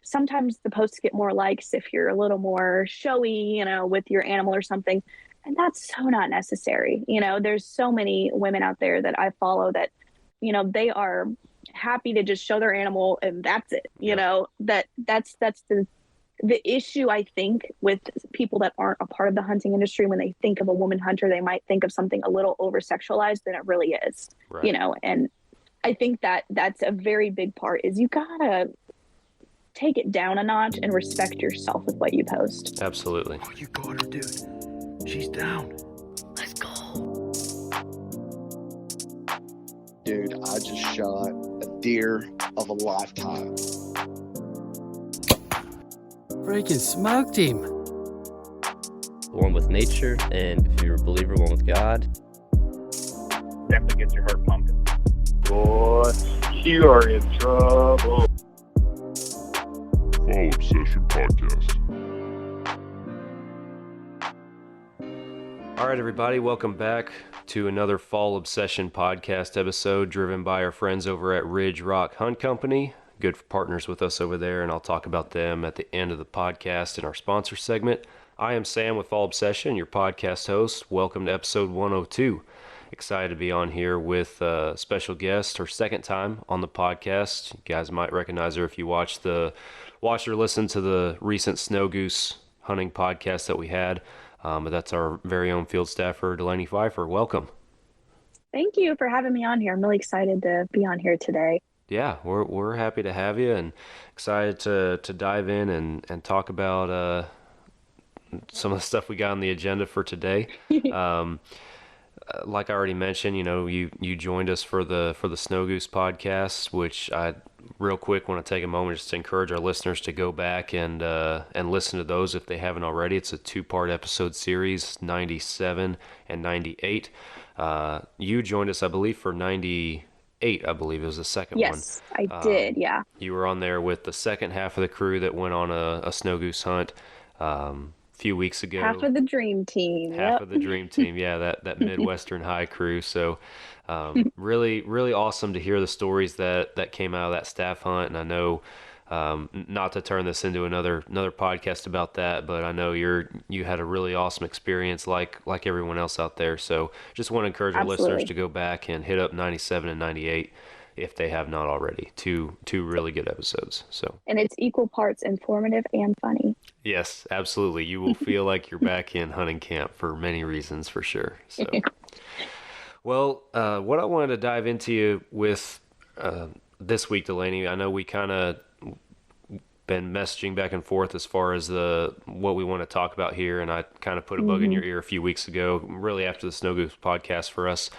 sometimes the posts get more likes if you're a little more showy, with your animal or something. And that's so not necessary. There's so many women out there that I follow that, they are happy to just show their animal and that's it. Yep. That's the issue, I think, with people that aren't a part of the hunting industry. When they think of a woman hunter, they might think of something a little over sexualized than it really is. Right. And I think that that's a very big part, is you gotta take it down a notch and respect yourself with what you post. Absolutely. Oh, you got her, dude. She's down. Let's go. Dude, I just shot a deer of a lifetime. Freaking smoked him. One with nature, and if you're a believer, one with God. Definitely gets your heart pumping. Boy, you are in trouble. Fall Obsession Podcast. All right, everybody, welcome back to another Fall Obsession Podcast episode driven by our friends over at Ridge Rock Hunt Company. Good partners with us over there, and I'll talk about them at the end of the podcast in our sponsor segment. I am Sam with Fall Obsession, your podcast host. Welcome to episode 102. Excited to be on here with a special guest, her second time on the podcast. You guys might recognize her if you watched or listened to the recent snow goose hunting podcast that we had. But that's our very own field staffer, Delaney Pfeiffer. Welcome. Thank you for having me on here. I'm really excited to be on here today. Yeah, we're happy to have you and excited to dive in and talk about some of the stuff we got on the agenda for today. Like I already mentioned, you joined us for the Snow Goose podcast, which I real quick want to take a moment just to encourage our listeners to go back and listen to those if they haven't already. It's a 2-part episode series, 97 and 98. You joined us, I believe, for 98. I believe it was the second one. Yes, I did, yeah. You were on there with the second half of the crew that went on a snow goose hunt a few weeks ago. Half of the dream team. Half of the dream team, yeah, that Midwestern high crew. So really, really awesome to hear the stories that came out of that staff hunt. And I know, not to turn this into another podcast about that, but I know you had a really awesome experience like everyone else out there. So just want to encourage our listeners to go back and hit up 97 and 98 if they have not already. Two really good episodes. So, and it's equal parts informative and funny. Yes, absolutely. You will feel like you're back in hunting camp for many reasons, for sure. So, well, what I wanted to dive into with this week, Delaney, I know we kind of been messaging back and forth as far as what we want to talk about here, and I kind of put a bug in your ear a few weeks ago, really after the Snow Goose podcast, for us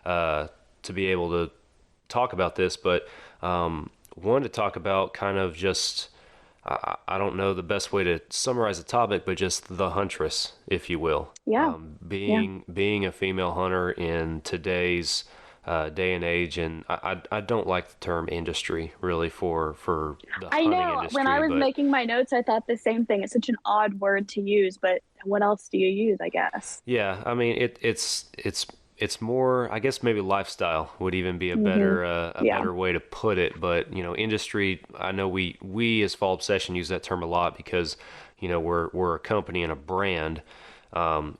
to be able to talk about this, but wanted to talk about kind of just, I don't know the best way to summarize the topic, but just the Huntress, if you will. Yeah. Being a female hunter in today's day and age, and I don't like the term industry really for the hunting industry. When I was making my notes, I thought the same thing. It's such an odd word to use, but what else do you use, I guess? Yeah, I mean it's more, I guess maybe lifestyle would even be a better better way to put it. But industry, I know we as Fall Obsession use that term a lot because we're a company and a brand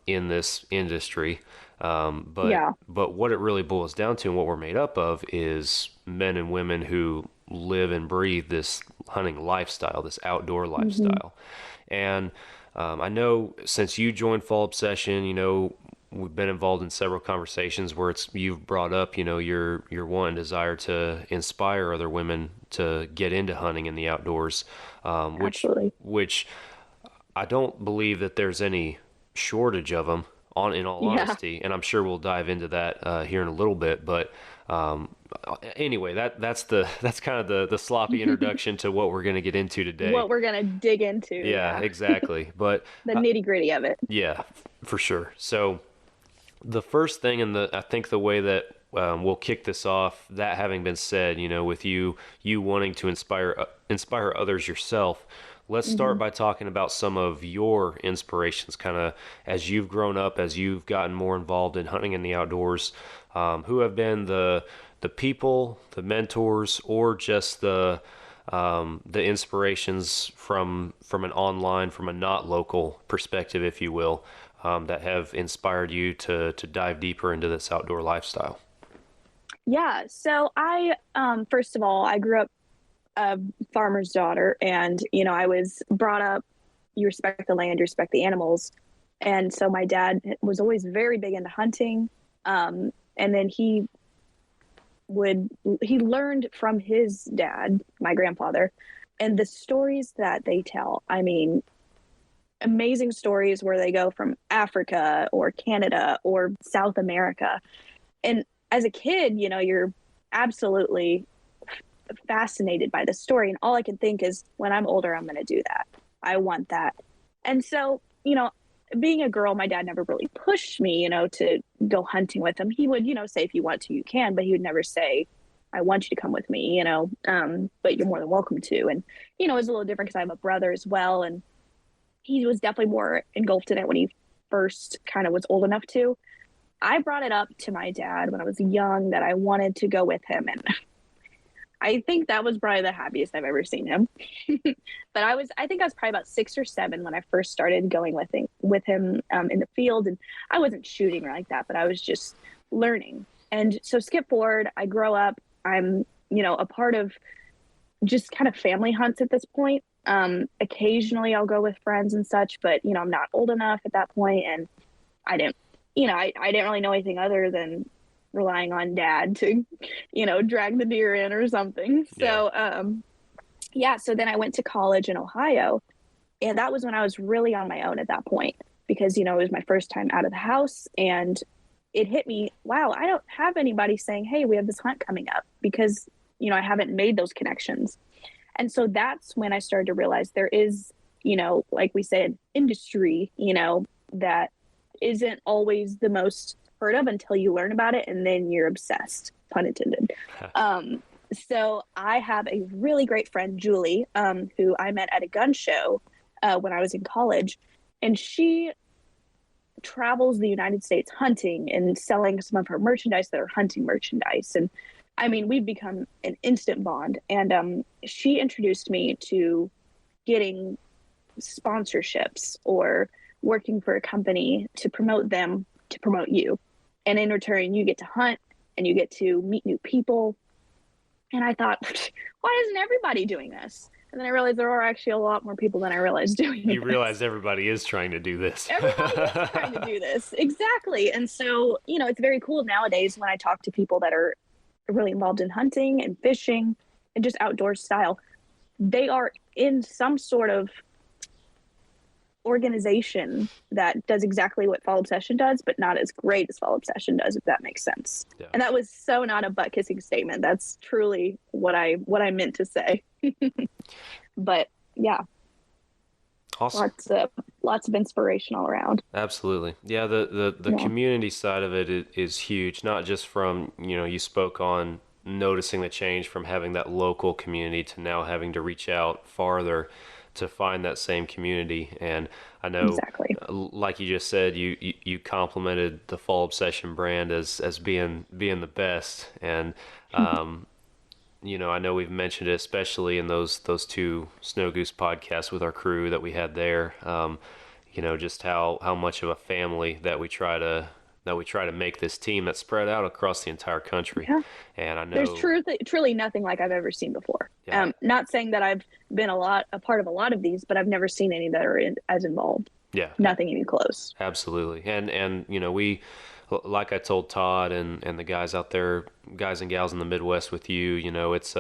in this industry. But what it really boils down to and what we're made up of is men and women who live and breathe this hunting lifestyle, this outdoor lifestyle. And I know since you joined Fall Obsession, we've been involved in several conversations where you've brought up, your one desire to inspire other women to get into hunting in the outdoors, which I don't believe that there's any shortage of them. In all honesty, and I'm sure we'll dive into that here in a little bit. But anyway, that's kind of the sloppy introduction to what we're going to get into today. What we're going to dig into. Yeah, exactly. But the nitty gritty of it. Yeah, for sure. So the first thing, and I think the way that we'll kick this off, that having been said, with you wanting to inspire others yourself. Let's start by talking about some of your inspirations, kind of as you've grown up, as you've gotten more involved in hunting in the outdoors. Who have been the people, the mentors, or just the the inspirations from an online, from a not local perspective, if you will, that have inspired you to dive deeper into this outdoor lifestyle? Yeah. So I, first of all, I grew up a farmer's daughter, and, I was brought up, you respect the land, you respect the animals. And so my dad was always very big into hunting. And then he learned from his dad, my grandfather, and the stories that they tell. I mean, amazing stories where they go from Africa or Canada or South America. And as a kid, you're absolutely fascinated by the story. And all I can think is, when I'm older, I'm going to do that. I want that. And so, being a girl, my dad never really pushed me, to go hunting with him. He would, say, if you want to, you can, but he would never say, I want you to come with me, but you're more than welcome to. And, it was a little different because I have a brother as well. And he was definitely more engulfed in it when he first kind of was old enough to. I brought it up to my dad when I was young that I wanted to go with him. And I think that was probably the happiest I've ever seen him. But I think I was probably about 6 or 7 when I first started going with him in the field. And I wasn't shooting or like that, but I was just learning. And so skip forward, I grow up, I'm, a part of just kind of family hunts at this point. Occasionally I'll go with friends and such, but, I'm not old enough at that point. And I didn't really know anything other than relying on dad to, drag the deer in or something. So, so then I went to college in Ohio, and that was when I was really on my own at that point, because, it was my first time out of the house, and it hit me, wow, I don't have anybody saying, hey, we have this hunt coming up, because, I haven't made those connections. And so that's when I started to realize there is, like we said, industry, that isn't always the most heard of until you learn about it, and then you're obsessed, pun intended. So I have a really great friend, Julie, who I met at a gun show when I was in college, and she travels the United States hunting and selling some of her merchandise that are hunting merchandise. And I mean, we've become an instant bond. And she introduced me to getting sponsorships or working for a company to promote them, to promote you. And in return, you get to hunt and you get to meet new people. And I thought, why isn't everybody doing this? And then I realized there are actually a lot more people than I realized doing this. You realize everybody is trying to do this. Everybody is trying to do this. Exactly. And so, it's very cool nowadays when I talk to people that are really involved in hunting and fishing and just outdoor style. They are in some sort of organization that does exactly what Fall Obsession does, but not as great as Fall Obsession does, if that makes sense. Yeah. And that was so not a butt kissing statement. That's truly what I meant to say. But yeah. Awesome. Lots of inspiration all around. Absolutely. Yeah, the community side of it is huge, not just from, you spoke on noticing the change from having that local community to now having to reach out farther to find that same community. And I know, exactly, like you just said, you complimented the Fall Obsession brand as being the best. And I know we've mentioned it, especially in those 2 Snow Goose podcasts with our crew that we had there. Just how much of a family that we try to make this team that's spread out across the entire country. Yeah. And I know there's truly nothing like I've ever seen before. Yeah. Not saying that I've been a part of a lot of these, but I've never seen any that are as involved. Yeah. Nothing even close. Absolutely. And we, like I told Todd and the guys out there, guys and gals in the Midwest with you, it's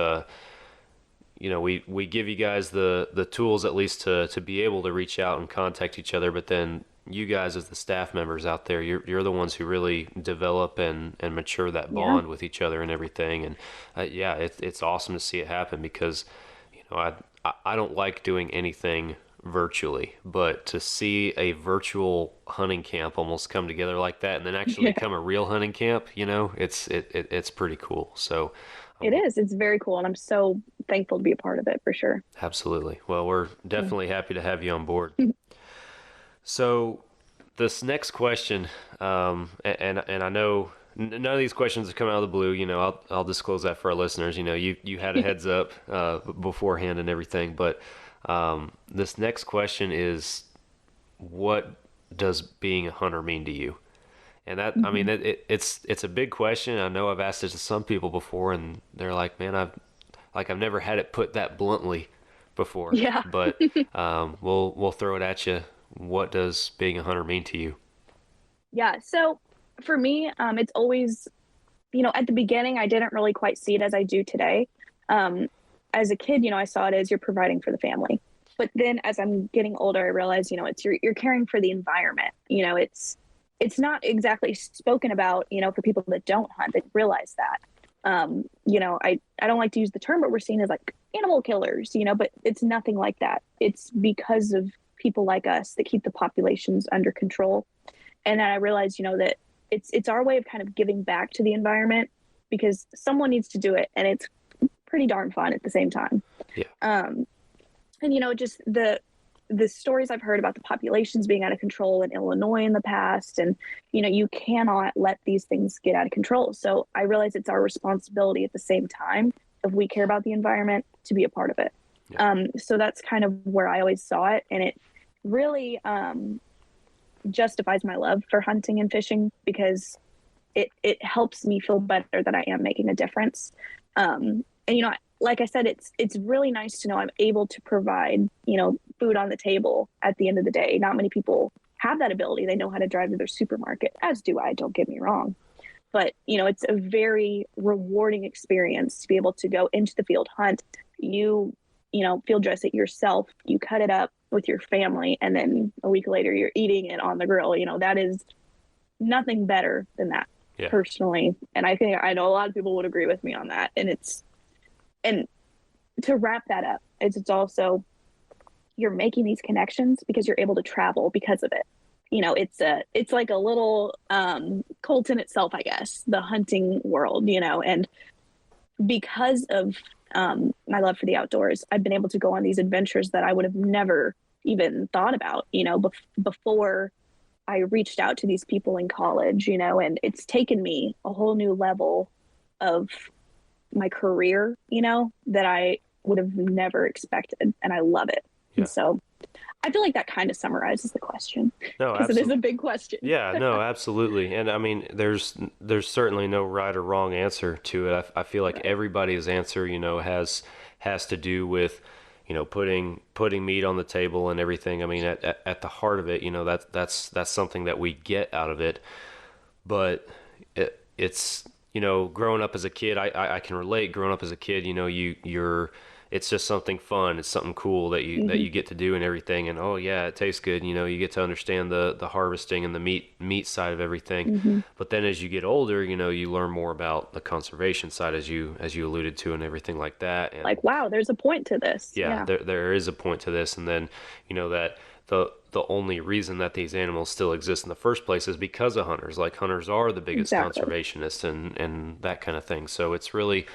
we give you guys the tools at least to be able to reach out and contact each other, but then you guys as the staff members out there, you're the ones who really develop and mature that bond with each other and everything. And it's awesome to see it happen, because I don't like doing anything virtually, but to see a virtual hunting camp almost come together like that and then actually become a real hunting camp, it's pretty cool. So it is. It's very cool, and I'm so thankful to be a part of it, for sure. Absolutely. Well, we're definitely happy to have you on board. So this next question, and I know none of these questions have come out of the blue. I'll disclose that for our listeners. You had a heads up beforehand and everything. But this next question is, what does being a hunter mean to you? And that, I mean, it's a big question. I know I've asked it to some people before, and they're like, "Man, I've never had it put that bluntly before." Yeah. But we'll throw it at you. What does being a hunter mean to you? Yeah. So for me, it's always, at the beginning, I didn't really quite see it as I do today. As a kid, I saw it as you're providing for the family. But then as I'm getting older, I realize, it's you're caring for the environment. It's not exactly spoken about, for people that don't hunt, that realize that. I don't like to use the term, but we're seen as like animal killers, but it's nothing like that. It's because of people like us that keep the populations under control. And then I realized, that it's our way of kind of giving back to the environment, because someone needs to do it, and it's pretty darn fun at the same time. Yeah. And just the stories I've heard about the populations being out of control in Illinois in the past, and you cannot let these things get out of control. So I realize it's our responsibility at the same time, if we care about the environment, to be a part of it. Yeah. So that's kind of where I always saw it, and it really justifies my love for hunting and fishing, because it helps me feel better that I am making a difference. And like I said, it's really nice to know I'm able to provide, food on the table at the end of the day. Not many people have that ability. They know how to drive to their supermarket, as do I, don't get me wrong. But, it's a very rewarding experience to be able to go into the field, hunt, field dress it yourself, you cut it up with your family, and then a week later you're eating it on the grill. That is nothing better than that, yeah, personally. And I know a lot of people would agree with me on that. And to wrap that up, it's also, you're making these connections because you're able to travel because of it. It's like a little cult in itself, I guess, the hunting world, and because of my love for the outdoors, I've been able to go on these adventures that I would have never even thought about, before I reached out to these people in college, and it's taken me a whole new level of my career, that I would have never expected. And I love it. Yeah. And so I feel like that kind of summarizes the question. No, because it is a big question. Yeah, no, absolutely. And I mean, there's certainly no right or wrong answer to it. I feel like everybody's answer, has to do with, putting meat on the table and everything. I mean, at the heart of it, that's something that we get out of it. But it's, growing up as a kid, I can relate. Growing up as a kid, it's just something fun. It's something cool that you get to do and everything. And oh yeah, it tastes good. You get to understand the harvesting and the meat side of everything. Mm-hmm. But then as you get older, you learn more about the conservation side, as you alluded to, and everything like that. And like, wow, there's a point to this. Yeah. There is a point to this. And then that the only reason that these animals still exist in the first place is because of hunters. Like, hunters are the biggest conservationists and that kind of thing. So it's really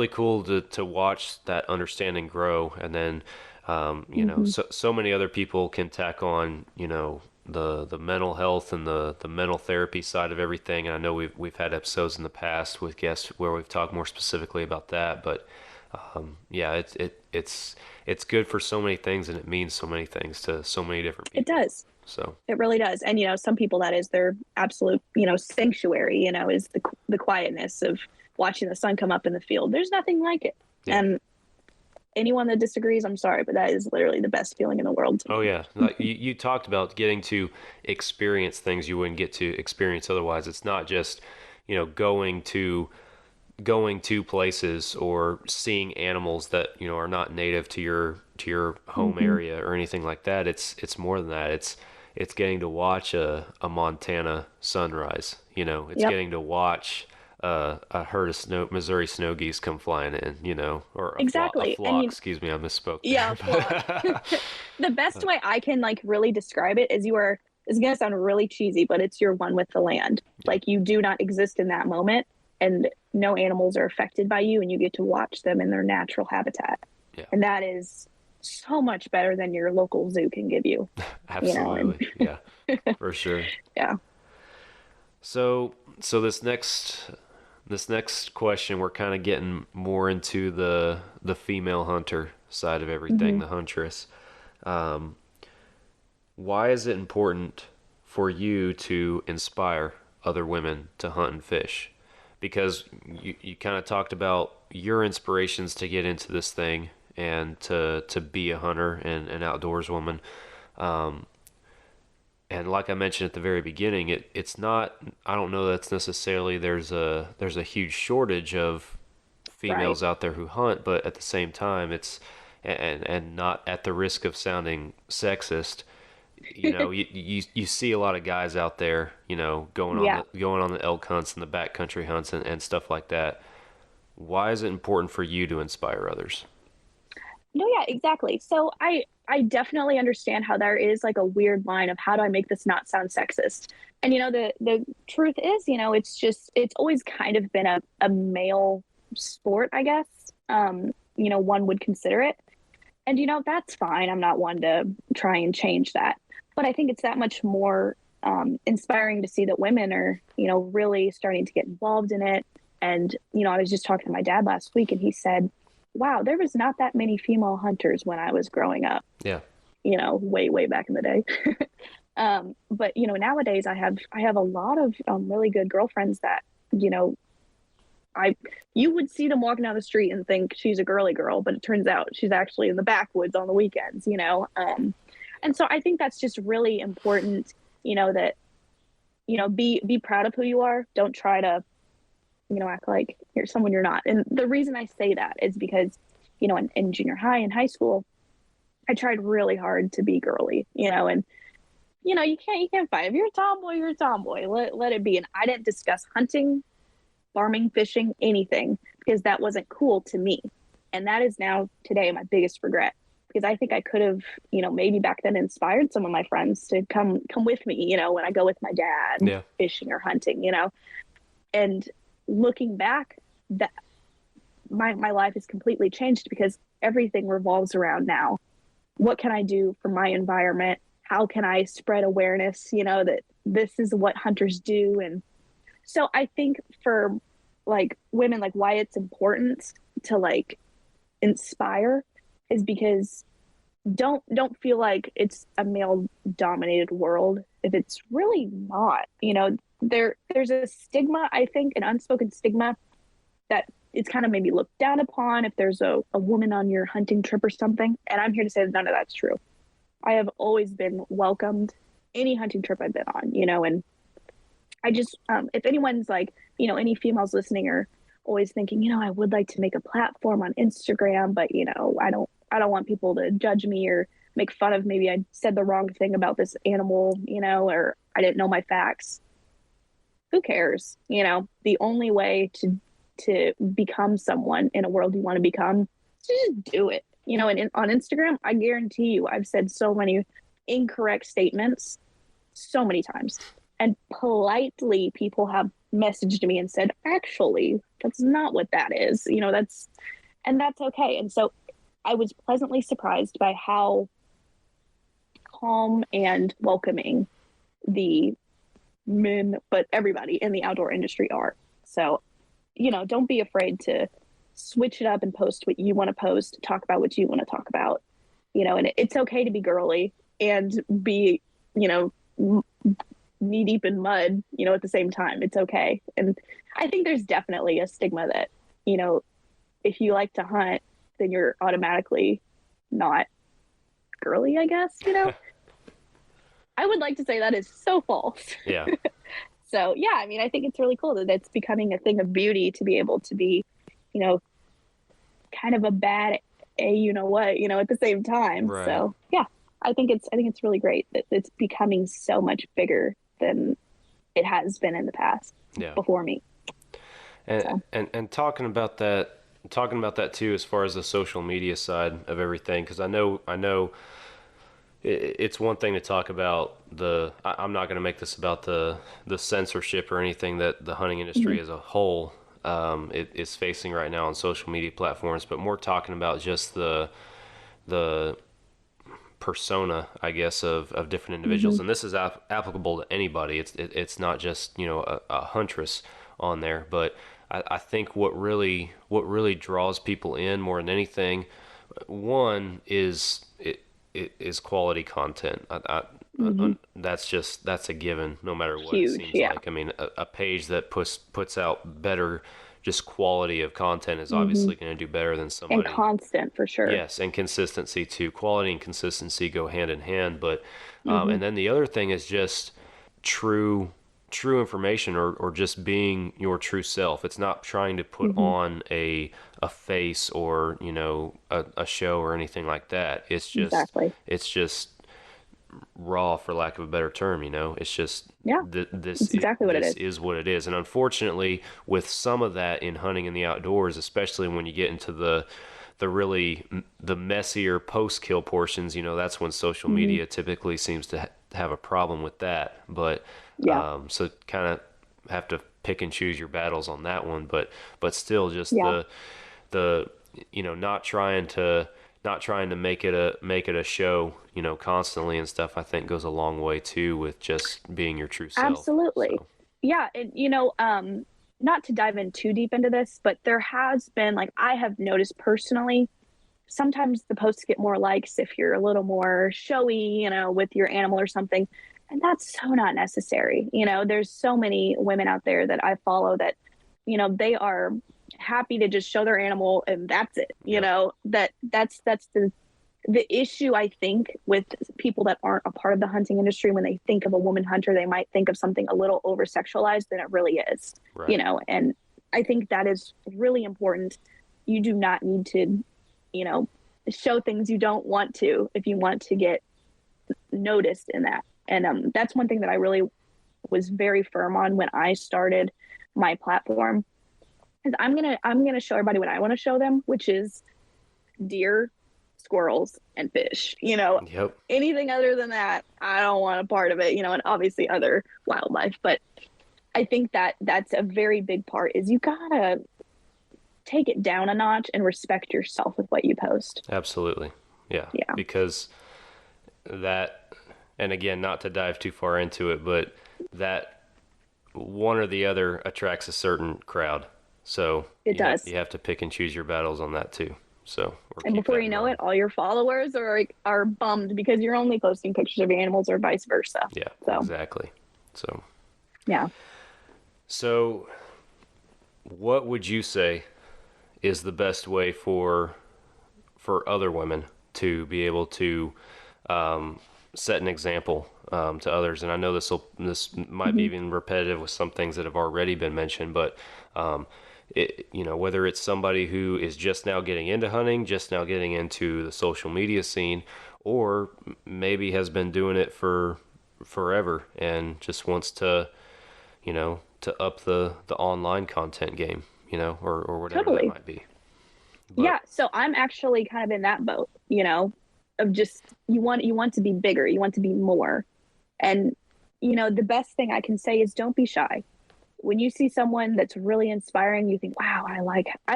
cool to watch that understanding grow. And then, so many other people can tack on, the mental health and the mental therapy side of everything. And I know we've had episodes in the past with guests where we've talked more specifically about that, but it's good for so many things, and it means so many things to so many different people. It does. So it really does. And, some people, that is their absolute, sanctuary, is the quietness of watching the sun come up in the field. There's nothing like it. Yeah. And anyone that disagrees, I'm sorry, but that is literally the best feeling in the world. Oh yeah. Like you talked about getting to experience things you wouldn't get to experience otherwise. It's not just, going to places or seeing animals that, are not native to your home area or anything like that. It's more than that. It's getting to watch a Montana sunrise, it's getting to watch a herd of Missouri snow geese come flying in, or a flock. Excuse me, I misspoke. Yeah, flock. The best way I can really describe it is it's going to sound really cheesy, but it's you're one with the land. Yeah. Like, you do not exist in that moment, and no animals are affected by you, and you get to watch them in their natural habitat. Yeah. And that is so much better than your local zoo can give you. Absolutely. Yeah, for sure. Yeah. So this next question, we're kind of getting more into the female hunter side of everything, the huntress. Why is it important for you to inspire other women to hunt and fish? Because you kind of talked about your inspirations to get into this thing and to be a hunter and an outdoors woman. And like I mentioned at the very beginning, it's not, I don't know that's necessarily there's a huge shortage of females out there who hunt, but at the same time it's, and not at the risk of sounding sexist, you see a lot of guys out there, going on the elk hunts and the backcountry hunts and stuff like that. Why is it important for you to inspire others? No, yeah, exactly. So I definitely understand how there is like a weird line of how do I make this not sound sexist? And the truth is, it's always kind of been a male sport, I guess. One would consider it. And that's fine. I'm not one to try and change that. But I think it's that much more inspiring to see that women are, really starting to get involved in it. And, I was just talking to my dad last week and he said, wow, there was not that many female hunters when I was growing up. Yeah. Way, way back in the day. But, nowadays I have a lot of really good girlfriends that, you would see them walking down the street and think she's a girly girl, but it turns out she's actually in the backwoods on the weekends, and so I think that's just really important, that, be proud of who you are. Don't try to, act like you're someone you're not. And the reason I say that is because, in junior high and high school, I tried really hard to be girly, and, you can't fight. If you're a tomboy, you're a tomboy. Let it be. And I didn't discuss hunting, farming, fishing, anything, because that wasn't cool to me. And that is now today my biggest regret, because I think I could have, maybe back then inspired some of my friends to come with me, when I go with my dad fishing or hunting, and looking back, that my life has completely changed because everything revolves around now. What can I do for my environment? How can I spread awareness, that this is what hunters do? And so I think for like women, like why it's important to like inspire is because don't feel like it's a male dominated world if it's really not. There's a stigma, I think, an unspoken stigma that it's kind of maybe looked down upon if there's a woman on your hunting trip or something. And I'm here to say that none of that's true. I have always been welcomed any hunting trip I've been on, and I just, if anyone's like, any females listening are always thinking, I would like to make a platform on Instagram, but, I don't want people to judge me or make fun of maybe I said the wrong thing about this animal, or I didn't know my facts. Who cares? The only way to become someone in a world you want to become is to just do it. And on Instagram, I guarantee you, I've said so many incorrect statements so many times. And politely, people have messaged me and said, actually, that's not what that is. That's okay. And so I was pleasantly surprised by how calm and welcoming the men, but everybody in the outdoor industry are. So, don't be afraid to switch it up and post what you want to post, talk about what you want to talk about, and it's okay to be girly and be, knee deep in mud, at the same time. It's okay. And I think there's definitely a stigma that, if you like to hunt, then you're automatically not girly, I guess, I would like to say that is so false. Yeah. So, yeah, I mean, I think it's really cool that it's becoming a thing of beauty to be able to be, kind of a bad at the same time. Right. So, yeah, I think it's really great that it's becoming so much bigger than it has been in the past before me. And talking about that too, as far as the social media side of everything, because I know it's one thing to talk about I'm not going to make this about the censorship or anything that the hunting industry as a whole is facing right now on social media platforms, but more talking about just the persona, I guess, of different individuals, and this is applicable to anybody. It's not just a huntress on there, but I think what really draws people in more than anything, one is it is quality content. That's a given, no matter what. Huge, it seems yeah. like. I mean, a page that puts out better just quality of content is obviously going to do better than somebody. And constant, for sure. Yes, and consistency too. Quality and consistency go hand in hand. But and then the other thing is just true information, or just being your true self. It's not trying to put on a face, or a show or anything like that. It's just it's just raw, for lack of a better term. It's just this is what it is. And unfortunately, with some of that in hunting in the outdoors, especially when you get into the messier post-kill portions, that's when social media typically seems to have a problem with that. But so kind of have to pick and choose your battles on that one. But still, just the not trying to make it a show, constantly and stuff, I think goes a long way too, with just being your true self. Absolutely. So. Yeah. And, not to dive in too deep into this, but there has been, like, I have noticed personally, sometimes the posts get more likes if you're a little more showy, with your animal or something. And that's so not necessary. There's so many women out there that I follow that, they are happy to just show their animal and that's it. That's the issue, I think, with people that aren't a part of the hunting industry. When they think of a woman hunter, they might think of something a little over sexualized than it really is. Right. And I think that is really important. You do not need to, show things you don't want to if you want to get noticed in that. And that's one thing that I really was very firm on when I started my platform. Is I'm gonna show everybody what I want to show them, which is deer, squirrels, and fish. Anything other than that, I don't want a part of it. And obviously other wildlife. But I think that that's a very big part. Is you gotta take it down a notch and respect yourself with what you post. Absolutely, yeah. Because that, and again, not to dive too far into it, but that one or the other attracts a certain crowd. So it does. You have to pick and choose your battles on that too. So, and before you know it, all your followers are bummed because you're only posting pictures of animals, or vice versa. Yeah, so. Exactly. So, yeah. So, what would you say is the best way for other women to be able to set an example to others? And I know this might be even repetitive with some things that have already been mentioned, but whether it's somebody who is just now getting into hunting, just now getting into the social media scene, or maybe has been doing it for forever and just wants to up the online content game, or whatever Totally. that might be. But, yeah. So I'm actually kind of in that boat, of just, you want to be bigger, you want to be more. And, the best thing I can say is don't be shy. When you see someone that's really inspiring, you think, wow, I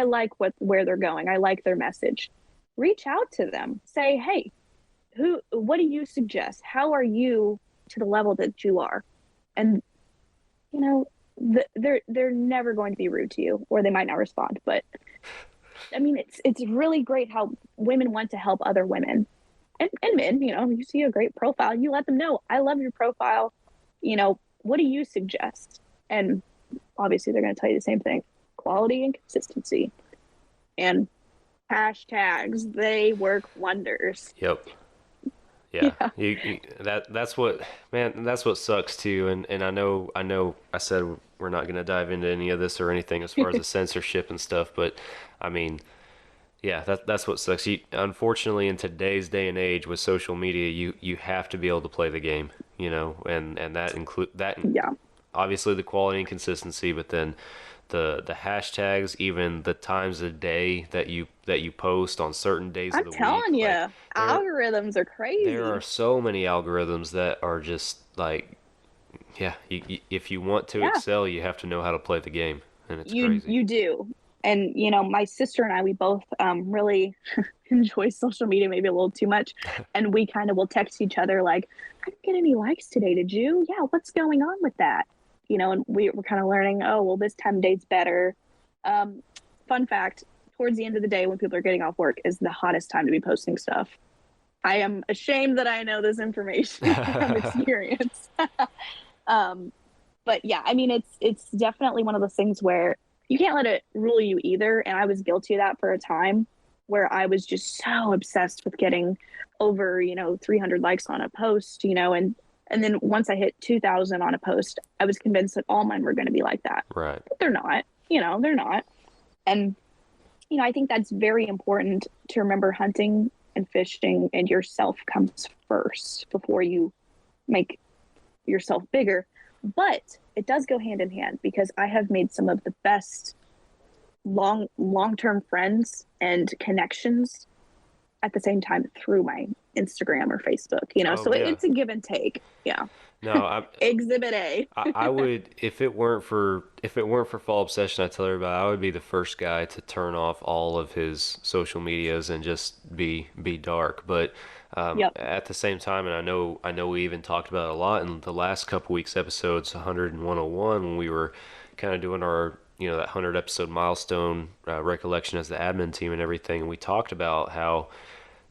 like where they're going. I like their message. Reach out to them. Say, hey, what do you suggest? How are you to the level that you are? And, they're never going to be rude to you, or they might not respond. But I mean, it's really great how women want to help other women and men. You see a great profile, you let them know, I love your profile. What do you suggest? And obviously they're going to tell you the same thing: quality and consistency, and hashtags. They work wonders. Yep. Yeah. That's what sucks too. And I know I said we're not going to dive into any of this or anything as far as the censorship and stuff, but I mean, yeah, that's what sucks. Unfortunately, in today's day and age with social media, you have to be able to play the game, and that include that. Yeah. Obviously the quality and consistency, but then the hashtags, even the times of day that you post on certain days of the week. I'm telling you, algorithms are crazy. There are so many algorithms that are just like, yeah, if you want to excel, you have to know how to play the game, and it's crazy. You do. And, my sister and I, we both really enjoy social media, maybe a little too much. And we kind of will text each other like, I didn't get any likes today. Did you? Yeah. What's going on with that? And we're kind of learning, oh, well, this time of day's better. Fun fact, towards the end of the day when people are getting off work is the hottest time to be posting stuff. I am ashamed that I know this information from experience. But yeah, I mean, it's definitely one of those things where you can't let it rule you either. And I was guilty of that for a time where I was just so obsessed with getting over, 300 likes on a post, and then once I hit 2,000 on a post, I was convinced that all mine were going to be like that. Right. But they're not, they're not. And, I think that's very important to remember. Hunting and fishing and yourself comes first before you make yourself bigger. But it does go hand in hand, because I have made some of the best long-term friends and connections at the same time through my Instagram or Facebook, so yeah. It's a give and take. Yeah. No, Exhibit A. I would, if it weren't for Fall Obsession, I tell everybody I would be the first guy to turn off all of his social medias and just be dark. But at the same time, and I know we even talked about it a lot in the last couple weeks episodes, 100 and 101, when we were kind of doing our that 100 episode milestone recollection as the admin team and everything, and we talked about how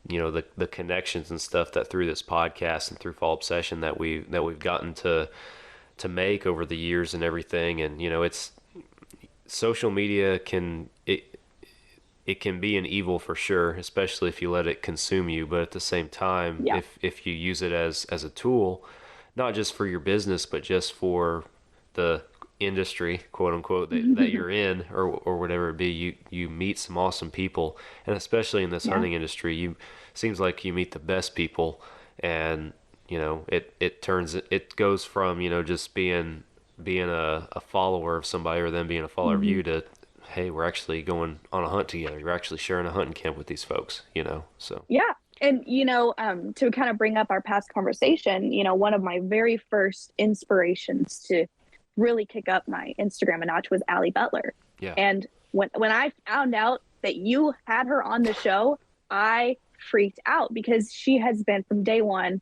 the connections and stuff that through this podcast and through Fall Obsession that we've gotten to make over the years and everything. And it's social media can be an evil for sure, especially if you let it consume you. But at the same time, if you use it as a tool, not just for your business, but just for the industry, quote unquote, that you're in, or whatever it be, you meet some awesome people. And especially in this hunting industry, seems like you meet the best people. And it goes from just being a follower of somebody, or them being a follower of you, to, hey, we're actually going on a hunt together, you're actually sharing a hunting camp with these folks, so yeah. And to kind of bring up our past conversation, one of my very first inspirations to really kick up my Instagram a notch was Allie Butler. Yeah. And when I found out that you had her on the show, I freaked out, because she has been, from day one,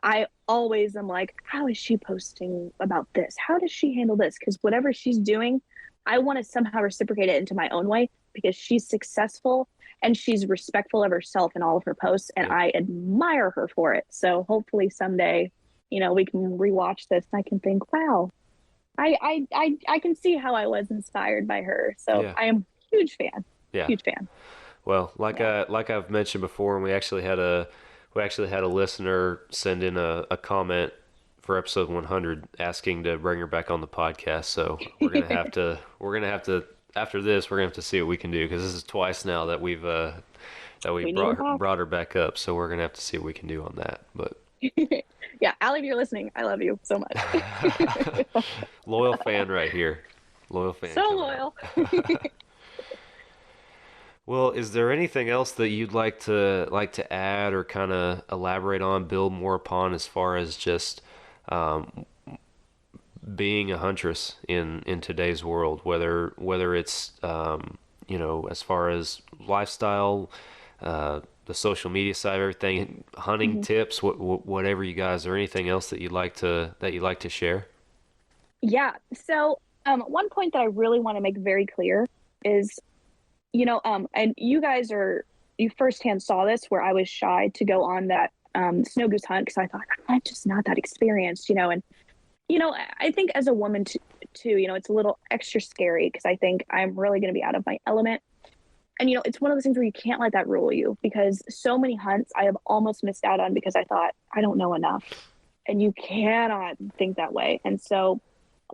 I always am like, how is she posting about this? How does she handle this? Because whatever she's doing, I want to somehow reciprocate it into my own way, because she's successful and she's respectful of herself in all of her posts, and I admire her for it. So hopefully someday, we can rewatch this and I can think, wow, I can see how I was inspired by her. So I am a huge fan. Yeah. Huge fan. Well, like I've mentioned before, and we actually had a listener send in a comment for episode 100 asking to bring her back on the podcast. So we're gonna have to after this, we're gonna have to see what we can do, because this is twice now that we brought her back up. So we're gonna have to see what we can do on that. But yeah, Allie, if you're listening, I love you so much. Loyal fan right here. Loyal fan. So loyal. Well, is there anything else that you'd like to add or kind of elaborate on, build more upon, as far as just being a huntress in today's world, whether it's as far as lifestyle, the social media side of everything, hunting tips, whatever you guys, or anything else that you'd like to share? Yeah. So one point that I really want to make very clear is, and you guys you firsthand saw this, where I was shy to go on that snow goose hunt, because I thought, I'm just not that experienced, and I think as a woman too, it's a little extra scary, because I think I'm really going to be out of my element. And, it's one of those things where you can't let that rule you, because so many hunts I have almost missed out on because I thought, I don't know enough. And you cannot think that way. And so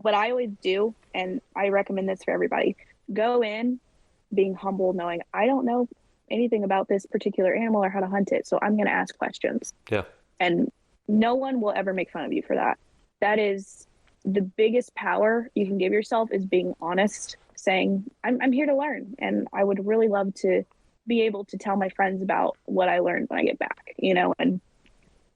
what I always do, and I recommend this for everybody, go in being humble, knowing I don't know anything about this particular animal or how to hunt it. So I'm going to ask questions. Yeah. And no one will ever make fun of you for that. That is the biggest power you can give yourself, is being honest, saying, I'm here to learn. And I would really love to be able to tell my friends about what I learned when I get back, and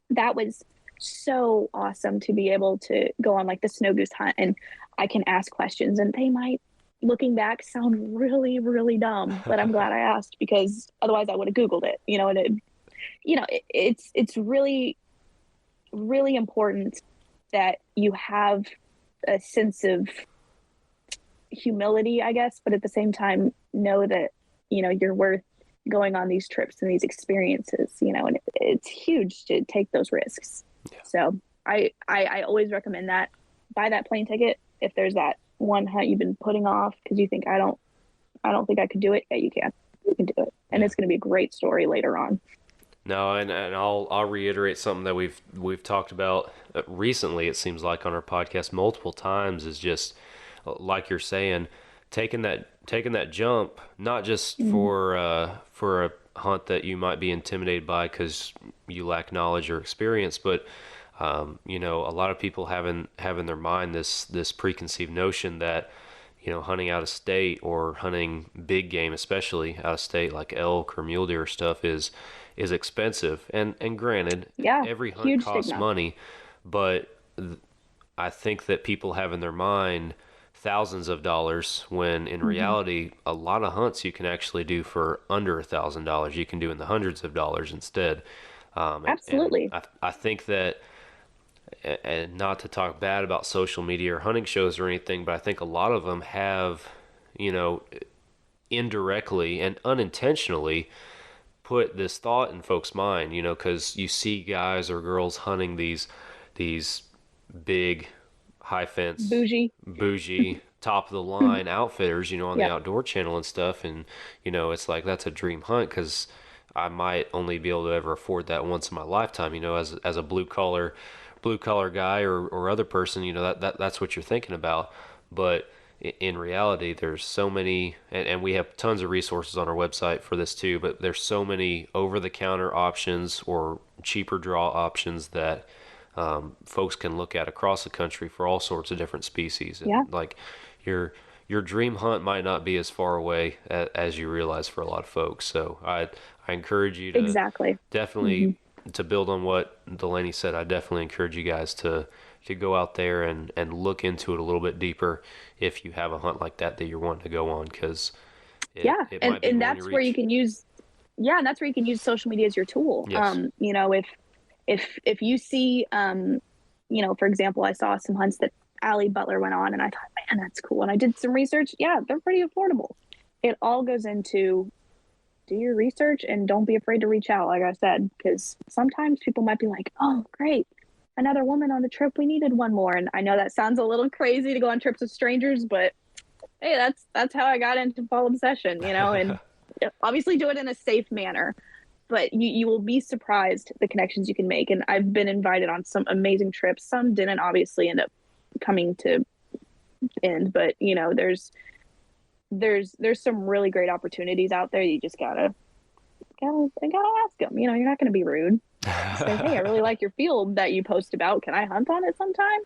that was so awesome to be able to go on like the snow goose hunt, and I can ask questions, and they might looking back sound really, really dumb, but I'm glad I asked, because otherwise I would have Googled it, and it's really, really important that you have a sense of humility, I guess, but at the same time, know that, you're worth going on these trips and these experiences, and it's huge to take those risks. Yeah. So I always recommend that. Buy that plane ticket. If there's that one hunt you've been putting off because you think, I don't think I could do it. Yeah, you can do it. And it's going to be a great story later on. No, and I'll reiterate something that we've talked about recently, it seems like, on our podcast multiple times, is just like you're saying, taking that jump, not just for a hunt that you might be intimidated by because you lack knowledge or experience, but a lot of people have in their mind this preconceived notion that hunting out of state or hunting big game, especially out of state, like elk or mule deer stuff, is expensive. And granted, every hunt costs money, but I think that people have in their mind thousands of dollars, when in reality, a lot of hunts you can actually do for under $1,000. You can do in the hundreds of dollars instead. Absolutely. And I think that, and not to talk bad about social media or hunting shows or anything, but I think a lot of them have, indirectly and unintentionally put this thought in folks' mind, because you see guys or girls hunting these big, high fence, bougie, top of the line outfitters, on the Outdoor Channel and stuff, and it's like, that's a dream hunt because I might only be able to ever afford that once in my lifetime. As a blue collar guy or other person, that's what you're thinking about. But in reality, there's so many, and we have tons of resources on our website for this too, but there's so many over-the-counter options or cheaper draw options that folks can look at across the country for all sorts of different species. And like your dream hunt might not be as far away as you realize for a lot of folks. So I encourage you to definitely to build on what Delaney said. I definitely encourage you guys to go out there and look into it a little bit deeper if you have a hunt like that you're wanting to go on, because and that's where you can use social media as your tool. Yes. If you see, for example, I saw some hunts that Allie Butler went on, and I thought, man, that's cool. And I did some research. Yeah, they're pretty affordable. It all goes into do your research and don't be afraid to reach out, like I said, because sometimes people might be like, oh, great, another woman on the trip. We needed one more. And I know that sounds a little crazy to go on trips with strangers, but hey, that's how I got into fall obsession, and obviously do it in a safe manner. But you will be surprised the connections you can make. And I've been invited on some amazing trips. Some didn't obviously end up coming to end, but there's some really great opportunities out there. You just gotta ask them. You're not going to be rude. Say, hey, I really like your field that you post about. Can I hunt on it sometime?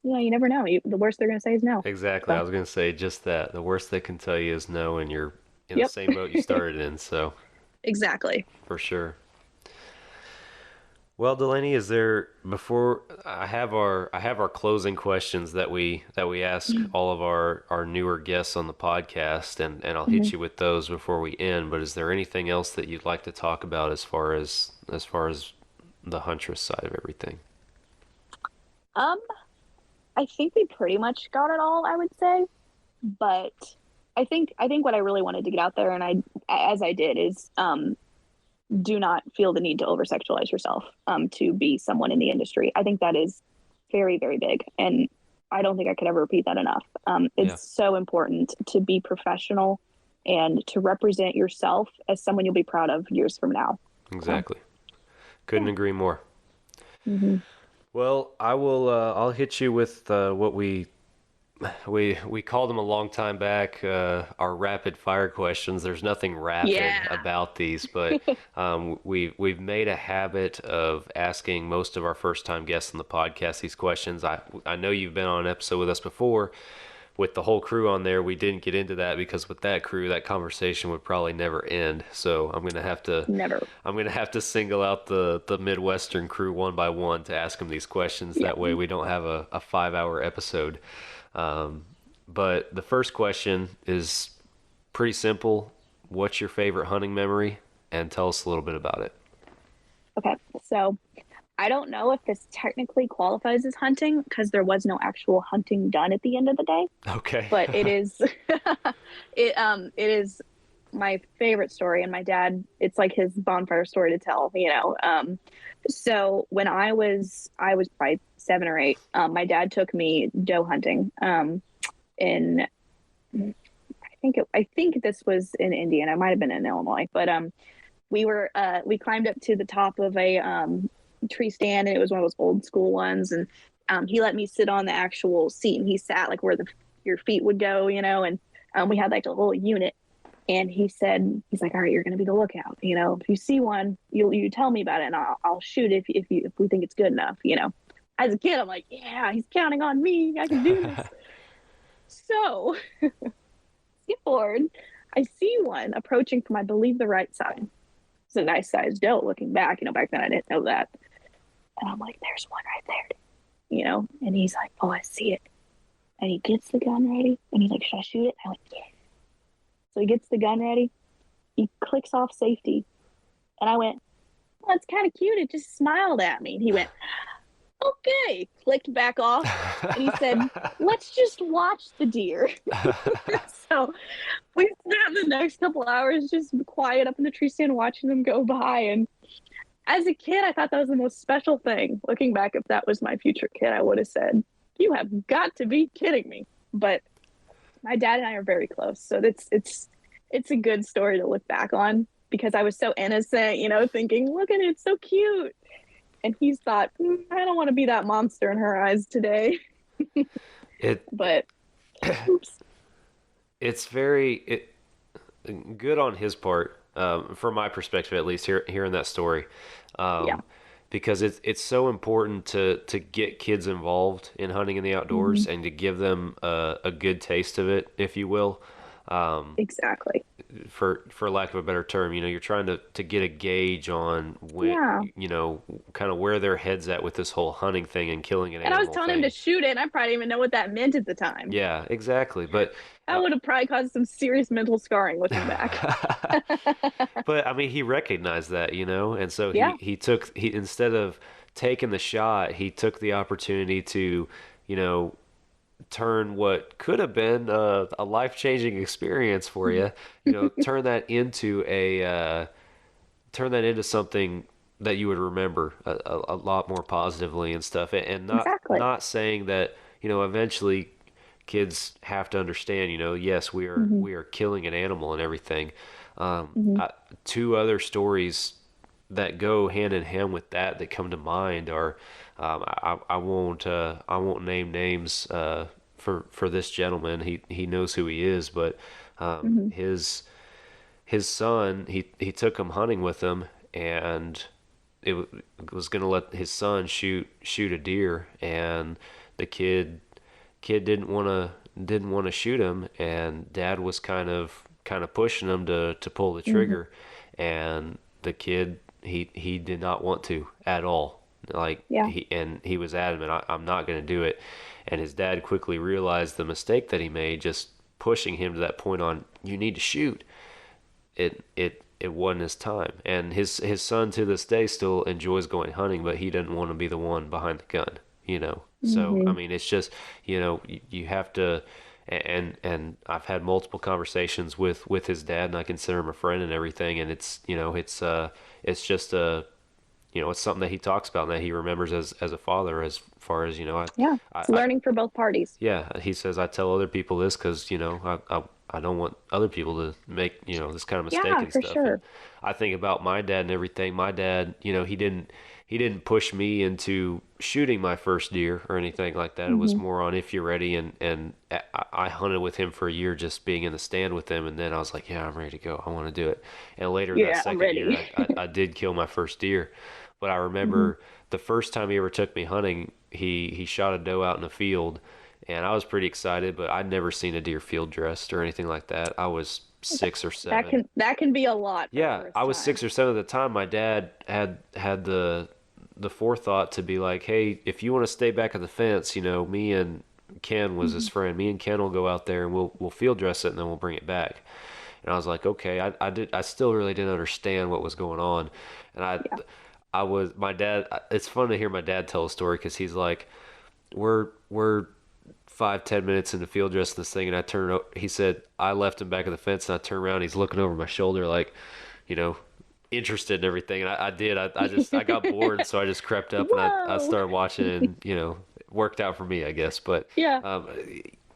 You never know. The worst they're going to say is no. Exactly. So. I was going to say just that. The worst they can tell you is no, and you're in the same boat you started in. So. Exactly. For sure. Well, Delaney, is there, before I have our closing questions that we ask all of our newer guests on the podcast, and I'll hit you with those before we end, but is there anything else that you'd like to talk about as far as the Huntress side of everything? I think we pretty much got it all, I would say, but I think what I really wanted to get out there, and I did, is do not feel the need to over-sexualize yourself to be someone in the industry. I think that is very, very big, and I don't think I could ever repeat that enough. It's so important to be professional and to represent yourself as someone you'll be proud of years from now. Exactly. Couldn't agree more. Mm-hmm. Well, I will. I'll hit you with what we called them a long time back, our rapid fire questions. There's nothing rapid about these, but we've made a habit of asking most of our first time guests on the podcast these questions. I know you've been on an episode with us before with the whole crew on there. We didn't get into that because with that crew, that conversation would probably never end. So I'm gonna have to single out the Midwestern crew one by one to ask them these questions. That way we don't have a 5-hour episode. But the first question is pretty simple. What's your favorite hunting memory? And tell us a little bit about it. Okay, so I don't know if this technically qualifies as hunting because there was no actual hunting done at the end of the day. Okay. But it is it is my favorite story, and my dad, it's like his bonfire story to tell, so when I was probably 7 or 8, my dad took me doe hunting in I think this was in Indiana. It might have been in Illinois, but we climbed up to the top of a tree stand, and it was one of those old school ones, and he let me sit on the actual seat, and he sat like where your feet would go, and we had like a little unit, and he's like, all right, you're going to be the lookout, if you see one, you tell me about it, and I'll shoot if we think it's good enough, as a kid, I'm like, yeah, he's counting on me, I can do this. So skip forward, I see one approaching from, I believe, the right side. It's a nice sized doe looking back, back then I didn't know that. And I'm like, there's one right there, and he's like, oh, I see it. And he gets the gun ready, and he's like, should I shoot it? I went, yeah. So he gets the gun ready, he clicks off safety, and I went, well, it's kind of cute, it just smiled at me. And he went, okay, clicked back off, and he said, let's just watch the deer. So we spent the next couple hours just quiet up in the tree stand watching them go by, and as a kid, I thought that was the most special thing. Looking back, if that was my future kid, I would have said, you have got to be kidding me. But my dad and I are very close, so it's a good story to look back on, because I was so innocent, thinking, look at it, it's so cute. And he's thought, I don't want to be that monster in her eyes today. But oops. It's very good on his part, from my perspective at least, hearing that story. Because it's so important to get kids involved in hunting in the outdoors, and to give them a good taste of it, if you will. Exactly. For lack of a better term, you're trying to get a gauge on when, kind of where their head's at with this whole hunting thing and killing an animal. And I was telling him to shoot it, and I probably didn't even know what that meant at the time. Yeah, exactly. But that would have probably caused some serious mental scarring looking back. But I mean, he recognized that, and so he instead of taking the shot, he took the opportunity to, turn what could have been a life-changing experience for you, turn that into something that you would remember a lot more positively and stuff, and not saying that, eventually kids have to understand, yes, we are killing an animal and everything. 2 other stories that go hand in hand with that come to mind are, I won't name names for this gentleman. He knows who he is, but his son, he took him hunting with him, and it was going to let his son shoot a deer, and the kid didn't want to shoot him, and dad was kind of pushing him to pull the trigger, and the kid, he did not want to at all. He was adamant, I'm not going to do it. And his dad quickly realized the mistake that he made, just pushing him to that point on, you need to shoot. It wasn't his time. And his son to this day still enjoys going hunting, but he didn't want to be the one behind the gun, So, I mean, it's just, you have to, and I've had multiple conversations with his dad, and I consider him a friend and everything. And it's, it's just it's something that he talks about and that he remembers as a father, as far as, it's learning for both parties. Yeah. He says, I tell other people this because, I don't want other people to make, this kind of mistake and stuff. Sure. And I think about my dad and everything. My dad, he didn't push me into shooting my first deer or anything like that. It was more on, if you're ready. And I hunted with him for a year, just being in the stand with him. And then I was like, yeah, I'm ready to go. I want to do it. And later that second year, I did kill my first deer. But I remember the first time he ever took me hunting, he shot a doe out in the field, and I was pretty excited, but I'd never seen a deer field dressed or anything like that. I was 6 or 7. That can be a lot. Yeah, I was 6 or 7 at the time. My dad had the forethought to be like, hey, if you want to stay back at the fence, me and Ken was his friend. Me and Ken will go out there and we'll field dress it and then we'll bring it back. And I was like, okay, I still really didn't understand what was going on. And my dad, it's fun to hear my dad tell a story because he's like, we're 5-10 minutes into field dressing this thing, and he said, I left him back at the fence and I turned around, he's looking over my shoulder like, interested in everything. And I did. I got bored, so I just crept up and I started watching, and it worked out for me, I guess. But yeah.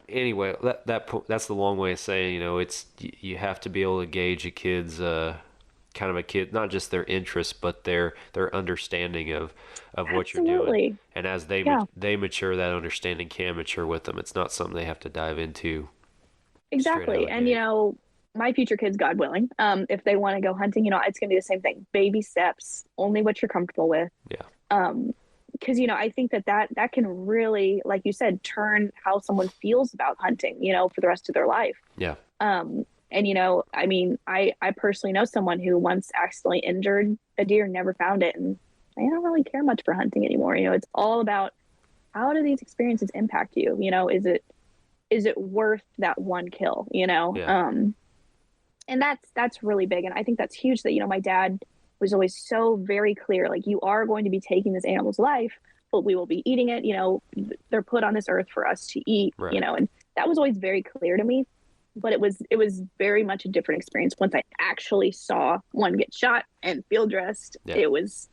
Anyway, that's the long way of saying, it's you have to be able to gauge a kid's kind of a kid, not just their interests, but their understanding of what you're doing. And as they mature, that understanding can mature with them. It's not something they have to dive into. Exactly. And my future kids, God willing, if they want to go hunting, it's gonna be the same thing. Baby steps, only what you're comfortable with. Yeah. Because I think that can really, like you said, turn how someone feels about hunting, for the rest of their life. Yeah. And I personally know someone who once accidentally injured a deer, never found it, and they don't really care much for hunting anymore. It's all about, how do these experiences impact you? Is it worth that one kill? Yeah. And that's really big, and I think that's huge. That my dad was always so very clear, like, you are going to be taking this animal's life, but we will be eating it. They're put on this earth for us to eat. Right. And that was always very clear to me. But it was very much a different experience once I actually saw one get shot and field dressed. Yeah. It was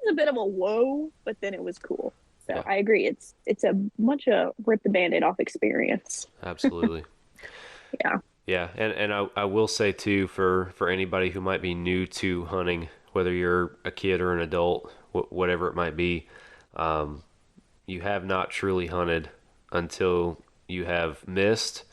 a bit of a whoa, but then it was cool. So yeah. I agree. It's a much a rip the Band-Aid off experience. Absolutely. Yeah. Yeah, and I will say too, for anybody who might be new to hunting, whether you're a kid or an adult, whatever it might be, you have not truly hunted until you have missed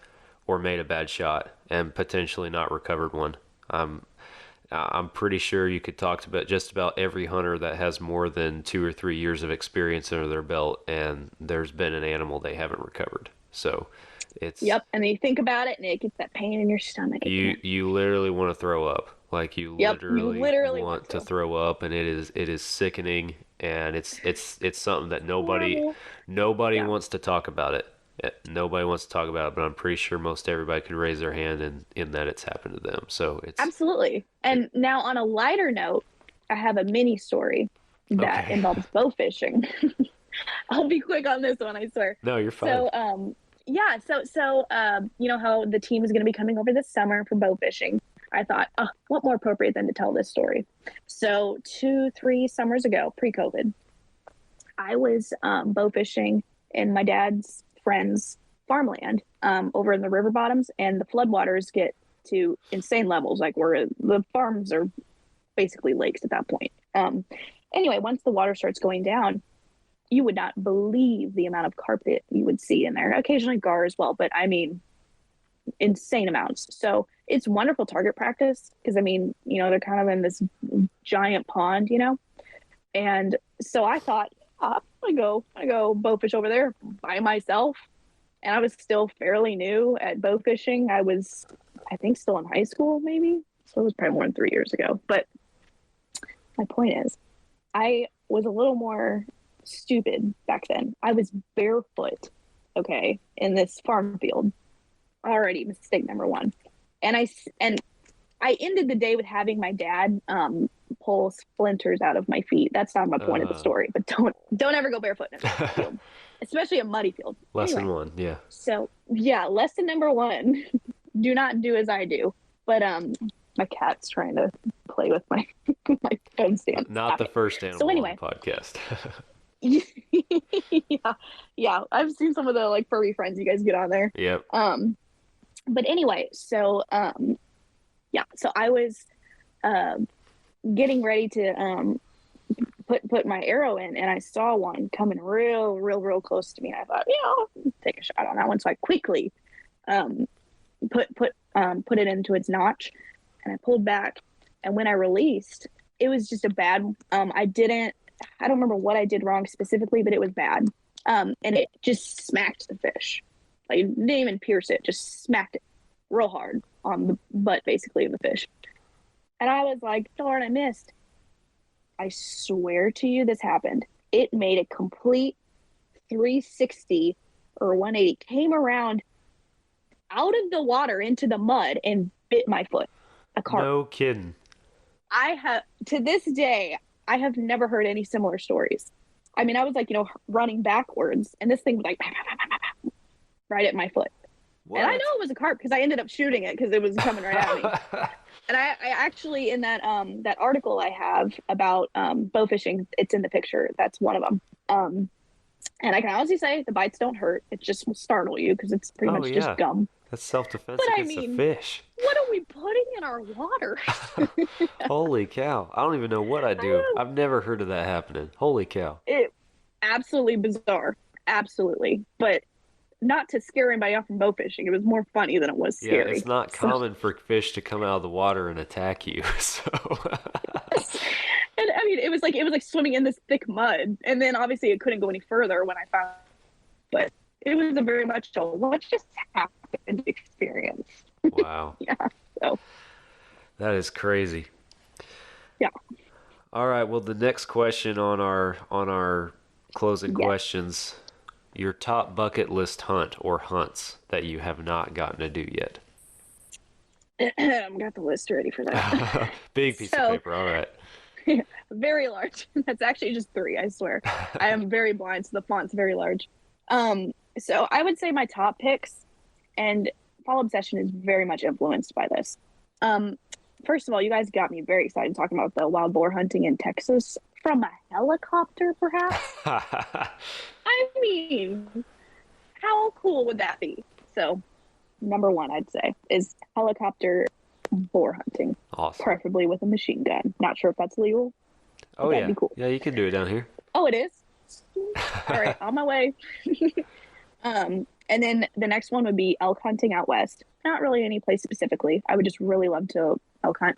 or made a bad shot and potentially not recovered one. I'm pretty sure you could talk to just about every hunter that has more than 2 or 3 years of experience under their belt, and there's been an animal they haven't recovered. So it's... Yep, and then you think about it, and it gets that pain in your stomach. You literally want to throw up. Like, you literally want to throw up, and it is sickening, and it's something that nobody wants to talk about it. Nobody wants to talk about it, but I'm pretty sure most everybody could raise their hand in that it's happened to them. So it's absolutely. And now, on a lighter note, I have a mini story that involves bow fishing. I'll be quick on this one, I swear. No, you're fine. So so you know how the team is going to be coming over this summer for bow fishing. I thought, what more appropriate than to tell this story? So 2-3 summers ago, pre-COVID, I was bow fishing in my dad's friend's farmland over in the river bottoms, and the floodwaters get to insane levels, like where the farms are basically lakes at that point. Anyway, once the water starts going down, you would not believe the amount of carpet you would see in there. Occasionally gar as well, but I mean, insane amounts. So it's wonderful target practice because, I mean, they're kind of in this giant pond, and so I thought, I go bow fish over there by myself. And I was still fairly new at bow fishing. I was, I think, still in high school, maybe. So it was probably more than 3 years ago. But my point is, I was a little more stupid back then. I was barefoot, in this farm field. Already mistake number one. And I ended the day with having my dad pull splinters out of my feet. That's not my point of the story, but don't ever go barefoot in a field, especially a muddy field. Lesson one, yeah. So yeah, lesson number one: do not do as I do. But my cat's trying to play with my my phone stand. Not the first animal podcast. yeah. I've seen some of the furry friends you guys get on there. Yep. But anyway, so so I was getting ready to put my arrow in, and I saw one coming real close to me. And I thought, I'll take a shot on that one. So I quickly put it into its notch, and I pulled back. And when I released, it was just a bad. I don't remember what I did wrong specifically, but it was bad. And it just smacked the fish. Like, it didn't even pierce it, just smacked it real hard on the butt, basically, of the fish. And I was like, darn, I missed. I swear to you this happened. It made a complete 360, or 180, came around out of the water into the mud and bit my foot. A carp. No kidding. To this day, I have never heard any similar stories. I mean, I was like, running backwards, and this thing was like right at my foot. What? And I know it was a carp because I ended up shooting it because it was coming right at me. And I actually, in that that article I have about bow fishing, it's in the picture. That's one of them. And I can honestly say the bites don't hurt. It just will startle you because it's pretty much just gum. That's self-defense But against the fish. What are we putting in our water? Holy cow. I don't even know what I do. I've never heard of that happening. Holy cow. It absolutely bizarre. Absolutely. But not to scare anybody off from bow fishing. It was more funny than it was scary. Yeah, it's not common for fish to come out of the water and attack you. So and I mean, it was like swimming in this thick mud, and then obviously it couldn't go any further when I found. But it was a very much a what just happened experience. Wow. Yeah. So that is crazy. Yeah. All right. Well, the next question on our closing questions. Your top bucket list hunt or hunts that you have not gotten to do yet. I've got the list ready for that. Big piece of paper. All right. Very large. That's actually just 3, I swear. I am very blind, so the font's very large. So I would say my top picks, and Fall Obsession is very much influenced by this. First of all, you guys got me very excited talking about the wild boar hunting in Texas from a helicopter, perhaps. I mean, how cool would that be? So, number 1, I'd say, is helicopter boar hunting. Awesome. Preferably with a machine gun. Not sure if that's legal. Oh, that'd be cool. Yeah, you can do it down here. Oh, it is? All right, on my way. And then the next one would be elk hunting out west. Not really any place specifically. I would just really love to elk hunt.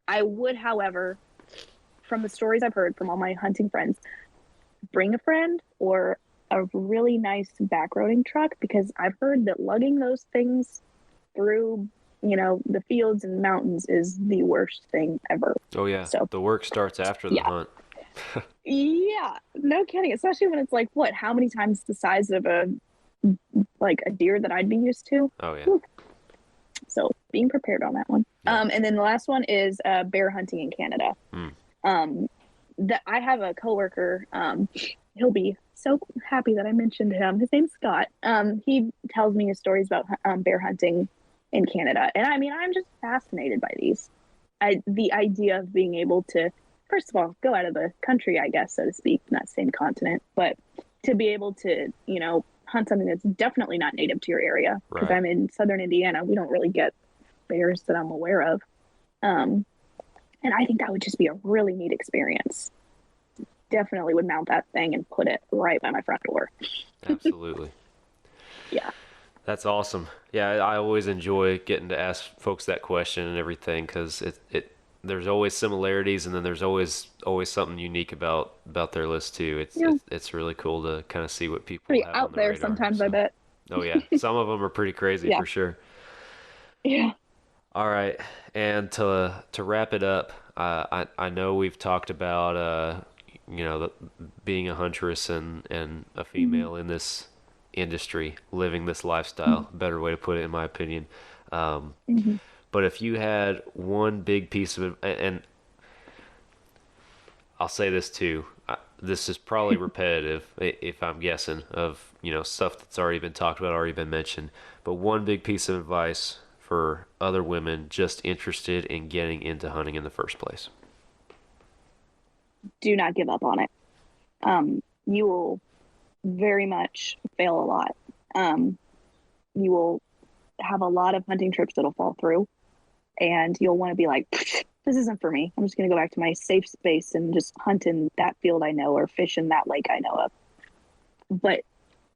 I would, however, from the stories I've heard from all my hunting friends, bring a friend or a really nice backroading truck, because I've heard that lugging those things through, the fields and mountains is the worst thing ever. Oh yeah. So the work starts after the hunt. Yeah, no kidding. Especially when it's like, how many times the size of a deer that I'd be used to. Oh yeah. So being prepared on that one. Yeah. And then the last one is bear hunting in Canada. That I have a coworker. He'll be so happy that I mentioned him. His name's Scott. He tells me his stories about bear hunting in Canada, and I mean, I'm just fascinated by these. The idea of being able to, first of all, go out of the country, I guess, so to speak, not same continent, but to be able to, hunt something that's definitely not native to your area. Because I'm in southern Indiana, we don't really get bears that I'm aware of. And I think that would just be a really neat experience. Definitely would mount that thing and put it right by my front door. Absolutely. Yeah. That's awesome. Yeah, I always enjoy getting to ask folks that question and everything, because there's always similarities, and then there's always something unique about their list too. It's really cool to kind of see what people pretty have out on the there radar, sometimes. so. I bet. Oh yeah, some of them are pretty crazy for sure. Yeah. All right, and to wrap it up, I know we've talked about being a huntress and a female in this industry, living this lifestyle. Better way to put it, in my opinion. But if you had one big piece of it, and I'll say this too, this is probably repetitive if I'm guessing, of stuff that's already been talked about, already been mentioned, but one big piece of advice for other women just interested in getting into hunting in the first place. Do not give up on it. You will very much fail a lot. You will have a lot of hunting trips that'll fall through, and you'll want to be like, this isn't for me. I'm just going to go back to my safe space and just hunt in that field I know, or fish in that lake I know of. But,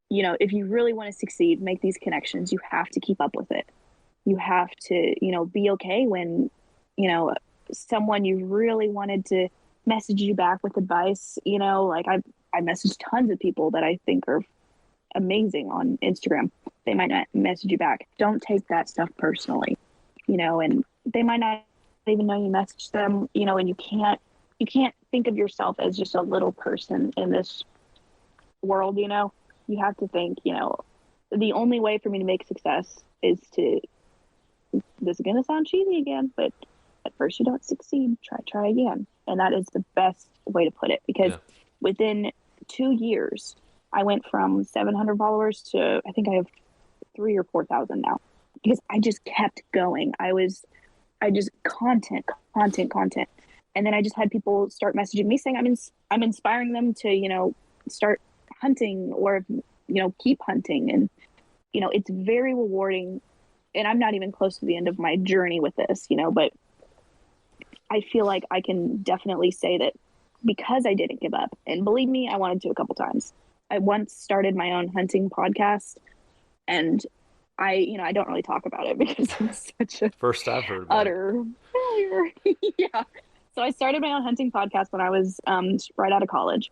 if you really want to succeed, make these connections, you have to keep up with it. You have to, be okay when, someone you really wanted to message you back with advice, I message tons of people that I think are amazing on Instagram. They might not message you back. Don't take that stuff personally, and they might not even know you messaged them, and you can't think of yourself as just a little person in this world, you have to think, the only way for me to make success is to, this is going to sound cheesy again, but at first you don't succeed, try again. And that is the best way to put it, because within 2 years, I went from 700 followers to, I think I have 3,000 or 4,000 now, because I just kept going. I just content. And then I just had people start messaging me saying I'm inspiring them to, start hunting or, keep hunting. And, it's very rewarding. And I'm not even close to the end of my journey with this, but I feel like I can definitely say that because I didn't give up, and believe me, I wanted to a couple times. I once started my own hunting podcast, and I don't really talk about it because it's such a first I've heard about utter failure. Yeah. So I started my own hunting podcast when I was right out of college.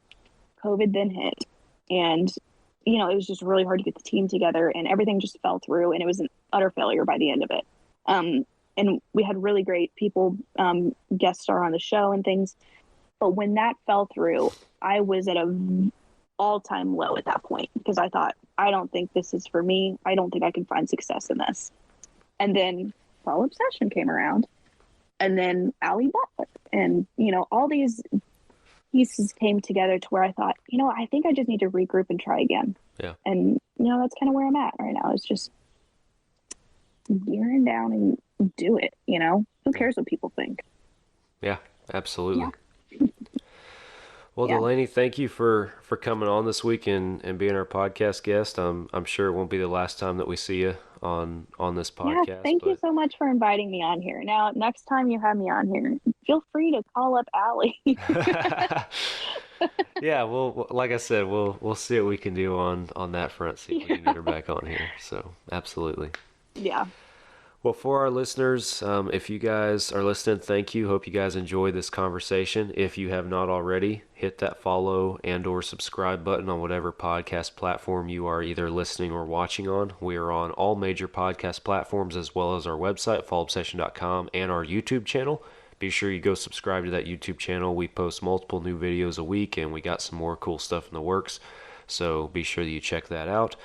COVID then hit, and it was just really hard to get the team together, and everything just fell through, and it was an utter failure by the end of it. And we had really great people guest star on the show and things. But when that fell through, I was at a all-time low at that point, because I thought, I don't think this is for me. I don't think I can find success in this. And then Fall Obsession came around, and then Allie Butler, and all these pieces came together to where I thought, I think I just need to regroup and try again. Yeah. And that's kind of where I'm at right now. It's just gearing down and do it. Who cares what people think? Yeah, absolutely. Yeah. Well, Delaney, thank you for coming on this week and being our podcast guest. I'm sure it won't be the last time that we see you on this podcast. Yeah, thank you so much for inviting me on here. Now, next time you have me on here, feel free to call up Allie. Yeah, well, like I said, we'll see what we can do on that front. See if we can get her back on here. So, absolutely. Yeah. Well, for our listeners, if you guys are listening, thank you. Hope you guys enjoyed this conversation. If you have not already, hit that follow and or subscribe button on whatever podcast platform you are either listening or watching on. We are on all major podcast platforms, as well as our website, fallobsession.com, and our YouTube channel. Be sure you go subscribe to that YouTube channel. We post multiple new videos a week, and we got some more cool stuff in the works. So be sure that you check that out.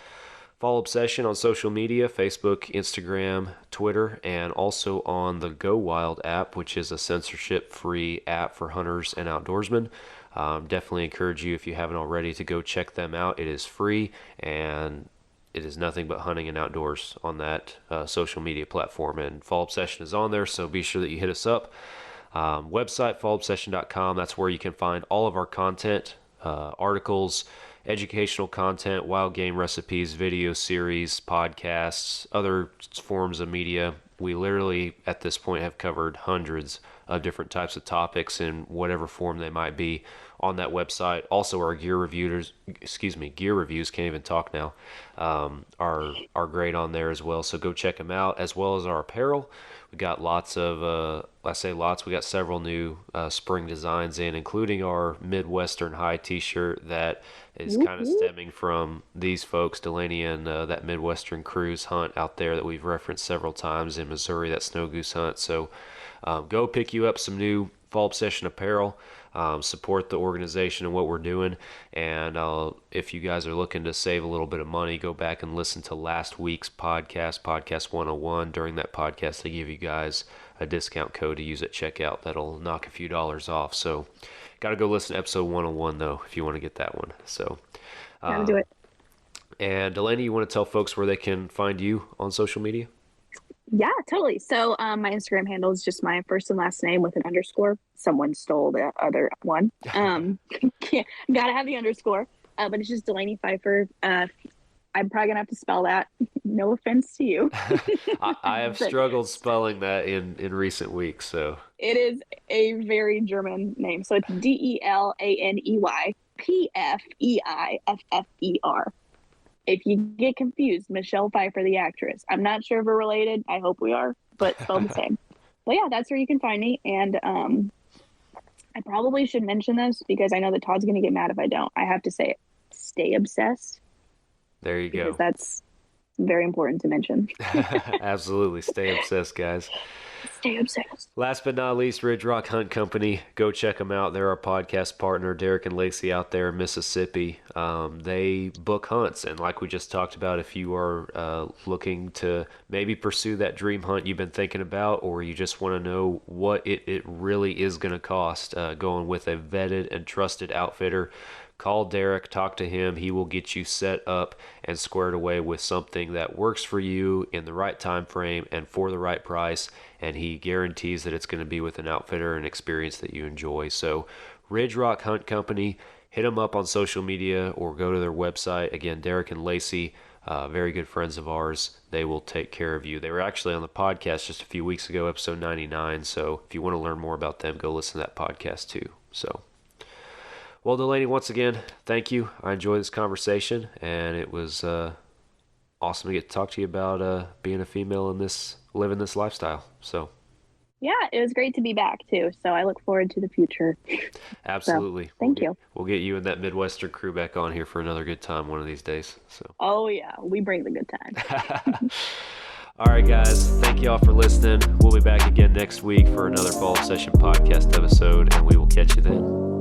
Fall Obsession on social media, Facebook, Instagram, Twitter, and also on the Go Wild app, which is a censorship-free app for hunters and outdoorsmen. Definitely encourage you, if you haven't already, to go check them out. It is free, and it is nothing but hunting and outdoors on that social media platform. And Fall Obsession is on there, so be sure that you hit us up. Website, fallobsession.com. That's where you can find all of our content, articles, educational content, wild game recipes, video series, podcasts, other forms of media. We literally, at this point, have covered hundreds of different types of topics in whatever form they might be on that website. Also, our gear reviews, can't even talk now, are great on there as well. So go check them out, as well as our apparel. We got lots of, I say lots, we got several new spring designs in, including our Midwestern High t-shirt that is kind of stemming from these folks, Delaney and that Midwestern cruise hunt out there that we've referenced several times in Missouri, that snow goose hunt. So go pick you up some new Fall Obsession apparel. Support the organization and what we're doing. And if you guys are looking to save a little bit of money, go back and listen to last week's podcast 101. During that podcast, they give you guys a discount code to use at checkout that'll knock a few dollars off. So got to go listen to episode 101 though if you want to get that one. So Gotta do it. And Delaney, you want to tell folks where they can find you on social media? Yeah, totally. So my Instagram handle is just my first and last name with an underscore. Someone stole the other one. Gotta have the underscore. But it's just Delaney Pfeiffer. I'm probably gonna have to spell that. No offense to you. I have struggled spelling that in recent weeks. So it is a very German name. So it's DELANEY PFEIFFER. If you get confused, Michelle Pfeiffer, the actress. I'm not sure if we're related. I hope we are, but spelled the same. But yeah, that's where you can find me. And I probably should mention this because I know that Todd's going to get mad if I don't. I have to say it. Stay obsessed. There you go. Because that's very important to mention. Absolutely. Stay obsessed, guys. Stay obsessed. Last but not least, Ridge Rock Hunt Company. Go check them out. They're our podcast partner, Derek and Lacey out there in Mississippi. They book hunts. And like we just talked about, if you are looking to maybe pursue that dream hunt you've been thinking about, or you just want to know what it really is going to cost going with a vetted and trusted outfitter, call Derek, talk to him. He will get you set up and squared away with something that works for you in the right time frame and for the right price. And he guarantees that it's going to be with an outfitter and experience that you enjoy. So Ridge Rock Hunt Company, hit them up on social media or go to their website. Again, Derek and Lacey, very good friends of ours. They will take care of you. They were actually on the podcast just a few weeks ago, episode 99. So if you want to learn more about them, go listen to that podcast too. So, well, Delaney, once again, thank you. I enjoyed this conversation, and it was awesome to get to talk to you about being a female in this, living this lifestyle. So, yeah, it was great to be back too. So I look forward to the future. Absolutely. So, thank you. We'll get you and that Midwestern crew back on here for another good time one of these days. So. Oh yeah, we bring the good time. All right, guys. Thank you all for listening. We'll be back again next week for another Fall Session podcast episode, and we will catch you then.